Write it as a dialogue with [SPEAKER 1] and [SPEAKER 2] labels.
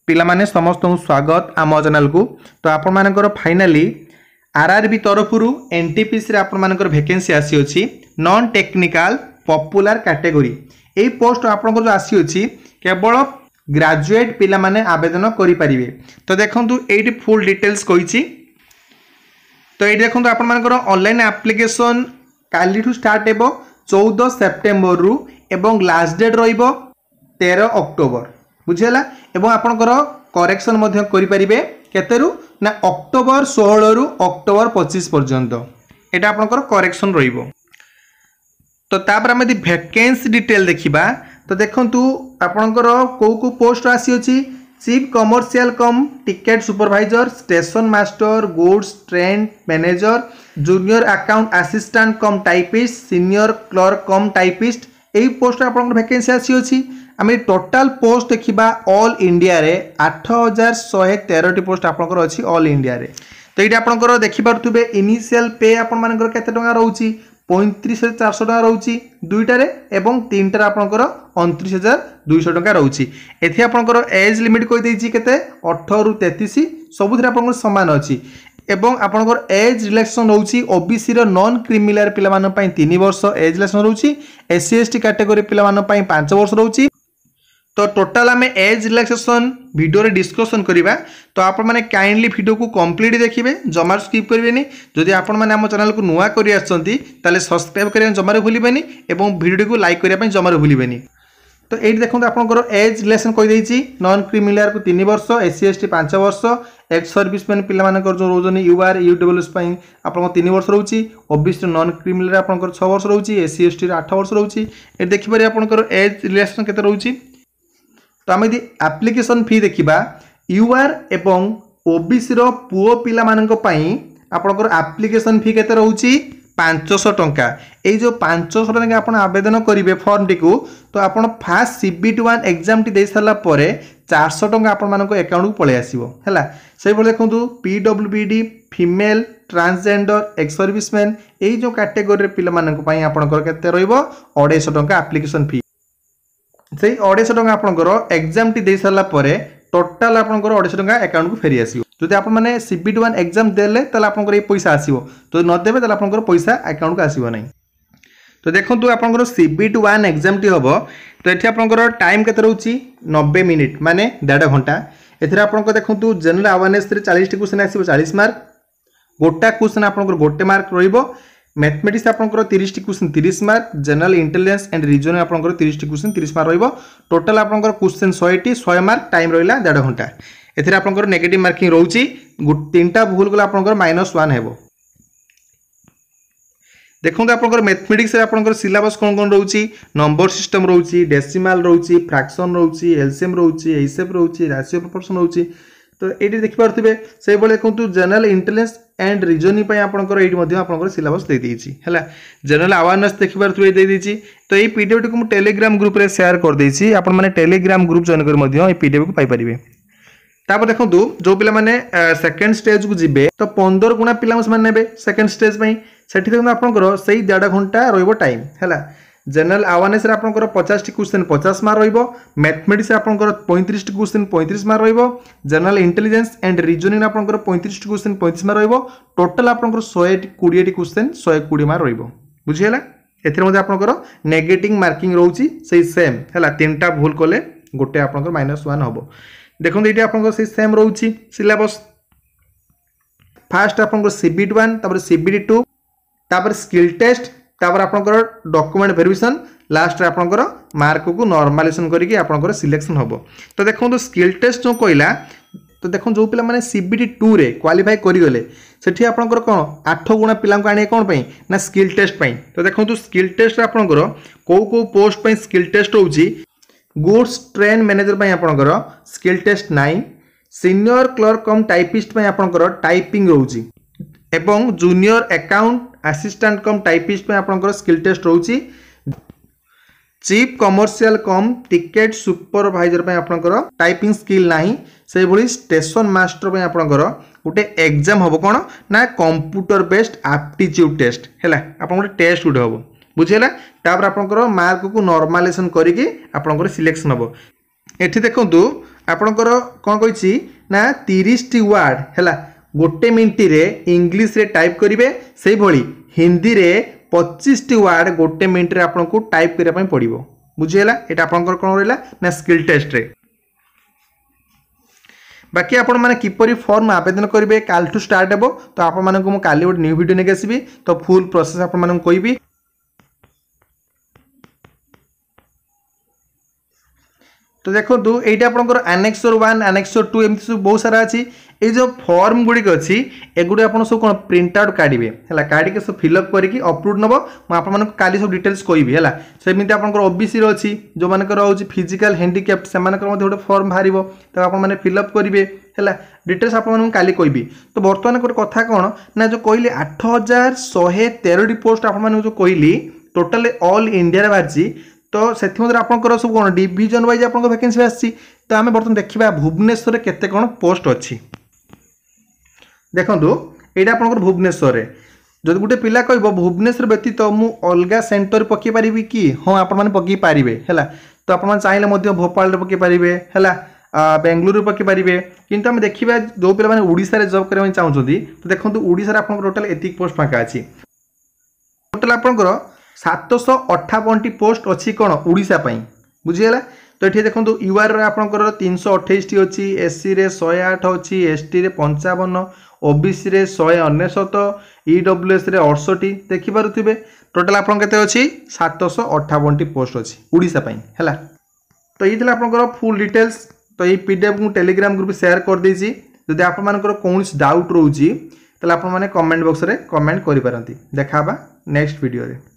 [SPEAKER 1] पिला माने समस्त स्वागत आम चैनल को। तो आपण मानकर फाइनाली आरआरबी तरफ एनटीपीसी रे आपण मानकर वैकेंसी आसी अछि नॉन टेक्निकल पॉपुलर कैटेगरी। एई पोस्ट आपण जो आसी अछि केवल ग्रेजुएट पिला माने आवेदन करि परिबे। तो देखंतु एठी फुल डिटेल्स कहिछि। तो एठी देखंतु आपण मानकर ऑनलाइन एप्लीकेशन काली ठू स्टार्ट हेबो 14 सेप्टेम्बर रु एवं लास्ट डेट रहिबो 13 अक्टोबर बुझेला। एवं आपनकर करेक्शन मध्य करि परिबे केतेरु ना अक्टोबर 16 रु अक्टोबर 25 पर्यंत एटा आपनकर करेक्शन रहिबो। तो तापर हम यदि वैकेंसी डिटेल देखिबा तो देखंतु आपनकर को पोस्ट आसी अछि chief commercial cum ticket supervisor, station master, goods train manager, junior account assistant cum typist, senior clerk cum typist. एई पोस्ट आपनकर वैकेंसी आसी अछि। आम टोटाल पोस्ट देखा ऑल इंडिया रे 8113 टी पोस्ट आपनकर अछि ऑल इंडिया रे। तो ये आपनकर देखि पारुथबे इनिशियल पे आपण मानकर केते टंका रहउची 35400 टंका रहउची दुईटा रे एवं तीनटा आपनकर 29200 टंका रहउची। एथि आपनकर एज लिमिट कोइ दैछि केते 18 रु 33 सबुथरे आपनकर समान अछि। एवं आपनकर एज रिलैक्सेशन रहउची ओबीसी रो नॉन क्रिमिनल पिला मान पई 3 वर्ष एज रिलैक्सेशन रहउची, एससी एसटी कैटेगरी पिला मान पई 5 वर्ष रहउची। तो टोटाल आम एज रिलैक्सेशन वीडियो रे डिस्कशन करिबा। तो आपण माने काइंडली वीडियो को कंप्लीट देखिबे, जमार स्किप करिवेनी। जदि आपण माने हम चैनल को नुवा करि आछंती ताले सब्सक्राइब करिया जमार भूलिबेनी एवं वीडियो को लाइक करिया पई जमार भूलिबेनी। तो एठी देखंतु आपनकर एज रिलेशन कहि दैछि नॉन क्रिमिनल को 3 वर्ष, एससी एसटी 5 वर्ष, एक्स सर्विसमैन पिला मानकर जो रोजनी यूआर यूडब्ल्यूएस पई आपन 3 वर्ष रहउछि, ओबीसी नॉन क्रिमिनल रे आपनकर 6 वर्ष रहउछि, एससी एसटी रे 8 वर्ष रहउछि। ए देखि पारे आपनकर एज रिलेशन केते रहउछि। तो आम यदि एप्लिकेशन फी देखा यूआर एवं ओबीसी रो पुओ पिला मानक पई आपनकर एप्लिकेशन फी केते रहउछि 500 टंका। एई जो 500 टंका आपण आवेदन करिवे फॉर्म टी को तो आपण फास्ट सीबीटी1 एग्जाम टी दे सरला परे 400 टंका आपण मानक अकाउंट को पळे आसीबो हैला। सेही बोले देखंतु PWBD female transgender ex serviceman एई जो कैटेगरी रे पिला मानक पई आपनकर केते रहइबो 250 टंका एप्लिकेशन फी। से 250 टंका आपनकर एग्जाम टी दे सरला परे टोटल आपनकर 250 टंका अकाउंट को फेरी आसीबो। जदि आपण माने सीबीटी1 एग्जाम देले तले आपनकर ए पैसा आसीबो, तो न देबे तले आपनकर पैसा अकाउंट को आसीबो नै। तो देखंतु आपनकर सीबीटी1 एग्जाम टी हबो। तो एठी आपनकर टाइम केते रहउची 90 मिनिट माने 1.5 घंटा। एथिरे आपनकर देखंतु जनरल अवेयरनेस रे 40 टी क्वेश्चन आसीबो 40 मार्क, गोटा क्वेश्चन आपनकर गोटे मार्क रहिबो। मैथमेटिक्स आपनकर 30 T question 30 mark, general intelligence and reasoning आपनकर 30 टी क्वेश्चन 30 मार्क रहिबो। टोटल आपनकर क्वेश्चन 100 टी 100 मार्क, टाइम रहिला 1.5 घंटा। एथिरे आपनकर नेगेटिव मार्किंग रहउची, तीनटा भूल गला आपनकर -1 हेबो। देखंतु आपनकर मैथमेटिक्स रे आपनकर सिलेबस कोन कोन रहउची, नंबर सिस्टम रहउची, डेसिमल रहउची, फ्रैक्शन रहउची, एलसीएम रहउची, एचएफ रहउची, रेशियो प्रोपोर्शन रहउची। तो एटी देखि पारथिबे से बोले देखंतु जनरल इंटेलिजेंस एंड रीजनिंग पय आपनकर एटी मध्ये आपनकर सिलेबस दे देछि हैला। जनरल अवेयरनेस देखि पारथिबे दे देछि। तो ए पीडीएफ को हम टेलीग्राम ग्रुप रे शेयर कर देछि, आपन माने टेलीग्राम ग्रुप जॉइन कर मध्ये ए पीडीएफ को पाई परिबे। तापर देखंतु जो पिला माने सेकंड स्टेज को जिबे तो 15 गुणा पिला माने नेबे सेकंड स्टेज पय सेठी देखंतु आपनकर सही 1.5 घंटा रहइबो टाइम हैला। जनरल अवेयरनेस रे आपनकर 50 टी क्वेश्चन 50 मार्क रहिबो, मैथमेटिक्स रे आपनकर 35 टी क्वेश्चन 35 मार्क रहिबो, जनरल इंटेलिजेंस एंड रीजनिंग रे आपनकर 35 टी क्वेश्चन 35 मार्क रहिबो। टोटल आपनकर 120 टी क्वेश्चन 120 मार्क रहिबो बुझियला। एथिरे मध्ये आपनकर नेगेटिव मार्किंग रहउची सही सेम हैला, तीनटा भूल कोले गोटे आपनकर -1 हबो। देखंतु एटी आपनकर सही सेम रहउची सिलेबस। फास्ट आपनकर सीबीटी1 तापर सीबीटी2 तापर स्किल टेस्ट तापर आपनकर डॉक्यूमेंट वेरिफिकेशन लास्ट रे आपनकर मार्क को नॉर्मलाइजेशन करिकि आपनकर सिलेक्शन हबो। तो देखंतु स्किल टेस्ट जो कहला तो देखो जो पिला माने सीबीटी2 रे क्वालिफाई करि गले सेठी आपनकर कोन 8 गुणा पिला को आने कोन पई ना स्किल टेस्ट पई। तो देखंतु स्किल टेस्ट रे आपनकर को पोस्ट पई स्किल टेस्ट होउची गुड्स ट्रेन मैनेजर पई आपनकर skill test 9, senior clerk cum typist पई आपनकर टाइपिंग रहउची एवं junior account assistant cum typist पे आपनकर स्किल टेस्ट रहउची। Chief commercial cum ticket supervisor पे आपनकर टाइपिंग स्किल नाही। से भली स्टेशन मास्टर पे आपनकर गोटे एग्जाम हबो कोन ना कंप्यूटर बेस्ड एप्टीट्यूड टेस्ट हैला। आपन गोटे टेस्ट गुड हबो बुझियला। तापर आपनकर मार्क को नॉर्मलाइजेशन करिकि आपनकर सिलेक्शन हबो। एठी देखंतु आपणकर कौन कही ना 30 वार्ड है गोटे मिनट रे इंग्लीश रे टाइप करेंगे से भली हिंदी रे 25 वार्ड गोटे मिनट रे आपको टाइप करने पड़ो बुझीगला। ये आपंकर कौन रहा ना स्किल टेस्ट रे। बाकी आपण मैंने किपरि फॉर्म आवेदन करेंगे काल टू स्टार्ट हे तो आप काली गोटे न्यू वीडियो नहीं आसबि तो फुल प्रोसेस आपको कहबी। तो देखो ये आपंकर एनेक्सर 1 एनेक्सर 2 एमती सब बहुत सारा अच्छी ये जो फॉर्म गुड़िक अच्छी एगुड़ी आप सब कौन प्रिंट आउट काढ़े है काढ़ी सब फिलअप करके अपलोड नब मुझे काली सब डिटेल्स कहबी है सेमती आप ओबीसी अच्छी जो मानकर हूँ फिजिकल हैंडिकैप्ट से गोटे फॉर्म बाहर तो आप फिलअप करेंगे है डिटेल्स आपको काली कहबी। तो बर्तमान गोटे कथा कौन ना जो कहली 8113 पोस्ट आप जो कहली टोटाल ऑल इंडिया बाहरी तो से आपंकर सब कौन डिविजन वाइज आप वैकेंसी आसी। तो आम बर्तमान देखा भुवनेश्वर केते कौन पोस्ट अच्छी देखो ये आप भुवनेश्वर जब गोटे पिला कह भुवनेश्वर व्यतीत मु अलग सेंटर पकई पारि कि हाँ आपने पकई पारे है तो आप चाहिए भोपाल पकई पारे है बेंगलुरु पकई पारे किंतु आम देखा जो पे ओडिशा रे जॉब करने चाहते तो देखो ओडिशा आप टोटाल एतिक पोस्ट फाँका अच्छी टोटाल आपंकर 758 पोस्ट अच्छी कौन ओडिशा बुझीगला। तो ये देखो यूआर आपंकर 328 टी अच्छी एससी रे 108 अच्छी एसटी रे 55 ओबीसी रे 199 ईडब्ल्यूएस रे 68 देखिपे टोटाल आप अच्छी 758 पोस्ट अच्छी ओडिशा है। तो ये आपंकर फुल डिटेल्स तो ये पीडीएफ को टेलीग्राम ग्रुप शेयर कर देछि जदि आपनकर कौन डाउट रोची तो आप कमेंट बॉक्स रे कमेंट करि पारंती। देखा नेक्स्ट वीडियो रे।